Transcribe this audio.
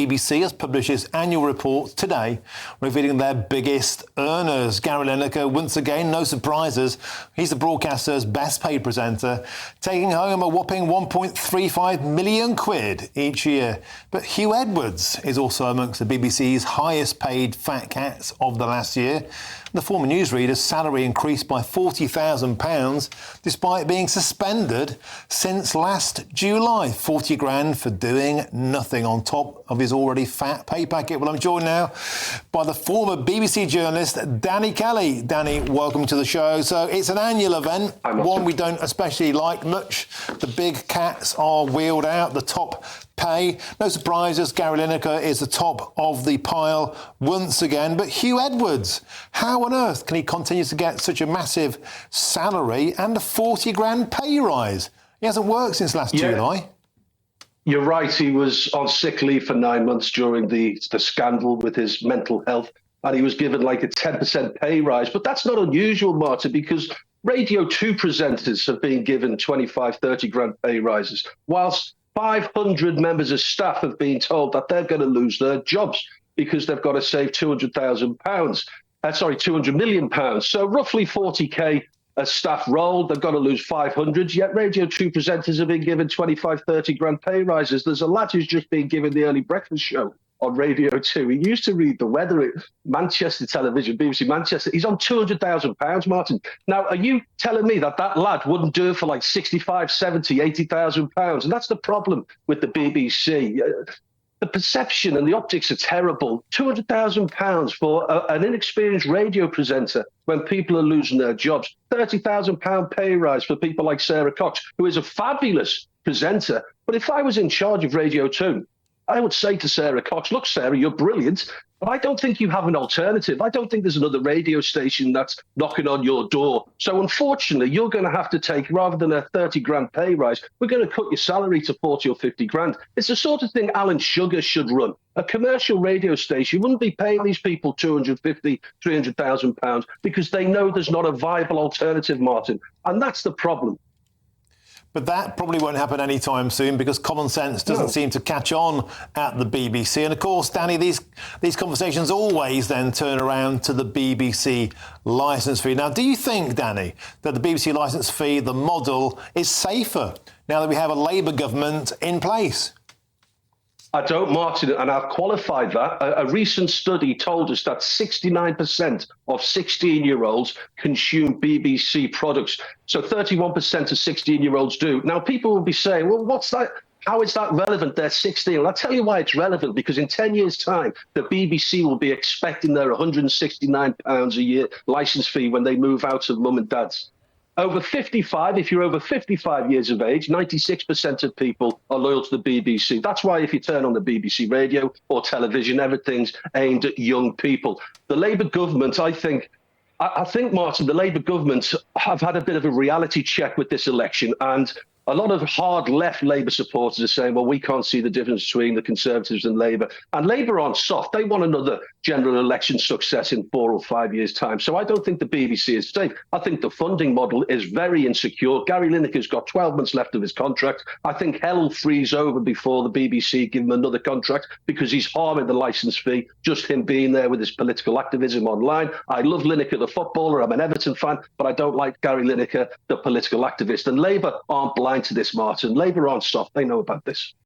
BBC has published its annual report today, revealing their biggest earners. Gary Lineker, once again, no surprises. He's the broadcaster's best paid presenter, taking home a whopping 1.35 million quid each year. But Huw Edwards is also amongst the BBC's highest paid fat cats of the last year. The former newsreader's salary increased by £40,000 despite being suspended since last July. 40 grand for doing nothing on top of his already fat pay packet. Well, I'm joined now by the former BBC journalist, Danny Kelly. Danny, welcome to the show. So it's an annual event, one we don't especially like much. The big cats are wheeled out, the top pay. No surprises, Gary Lineker is the top of the pile once again. But Huw Edwards, how on earth can he continue to get such a massive salary and a 40 grand pay rise? He hasn't worked since last July. You're right. He was on sick leave for 9 months during the scandal with his mental health, and he was given like a 10% pay rise. But that's not unusual, Martin, because Radio 2 presenters have been given 25, 30 grand pay rises, whilst 500 members of staff have been told that they're going to lose their jobs because they've got to save £200 million. So roughly 40k a staff role, they've got to lose 500, yet Radio 2 presenters have been given 25, 30 grand pay rises. There's a lad who's just been given the early breakfast show on Radio 2. He used to read the weather at Manchester Television, BBC Manchester. He's on £200,000, Martin. Now, are you telling me that lad wouldn't do it for like 65, 70, 80,000 pounds? And that's the problem with the BBC. The perception and the optics are terrible. £200,000 for an inexperienced radio presenter when people are losing their jobs. £30,000 pay rise for people like Sarah Cox, who is a fabulous presenter. But if I was in charge of Radio 2, I would say to Sarah Cox, look, Sarah, you're brilliant, but I don't think you have an alternative. I don't think there's another radio station that's knocking on your door. So unfortunately, you're going to have to take, rather than a 30 grand pay rise, we're going to cut your salary to 40 or 50 grand. It's the sort of thing Alan Sugar should run. A commercial radio station wouldn't be paying these people £250,000, £300,000 because they know there's not a viable alternative, Martin. And that's the problem. But that probably won't happen anytime soon because common sense doesn't seem to catch on at the BBC. And of course, Danny, these conversations always then turn around to the BBC licence fee. Now, do you think, Danny, that the BBC licence fee, the model, is safer now that we have a Labour government in place? I don't, Martin, and I've qualified that. A recent study told us that 69% of 16-year-olds consume BBC products. So 31% of 16-year-olds do. Now, people will be saying, well, what's that? How is that relevant? They're 16. Well, I'll tell you why it's relevant, because in 10 years' time, the BBC will be expecting their £169 a year licence fee when they move out of mum and dad's. Over 55, if you're over 55 years of age, 96% of people are loyal to the BBC. That's why if you turn on the BBC radio or television, everything's aimed at young people. The Labour government, I think, Martin, the Labour government have had a bit of a reality check with this election, and a lot of hard left Labour supporters are saying, well, we can't see the difference between the Conservatives and Labour. And Labour aren't soft. They want another general election success in 4 or 5 years' time. So I don't think the BBC is safe. I think the funding model is very insecure. Gary Lineker's got 12 months left of his contract. I think hell will freeze over before the BBC give him another contract because he's harming the licence fee, just him being there with his political activism online. I love Lineker, the footballer. I'm an Everton fan, but I don't like Gary Lineker, the political activist. And Labour aren't blind to this, Martin. Labour aren't soft. They know about this.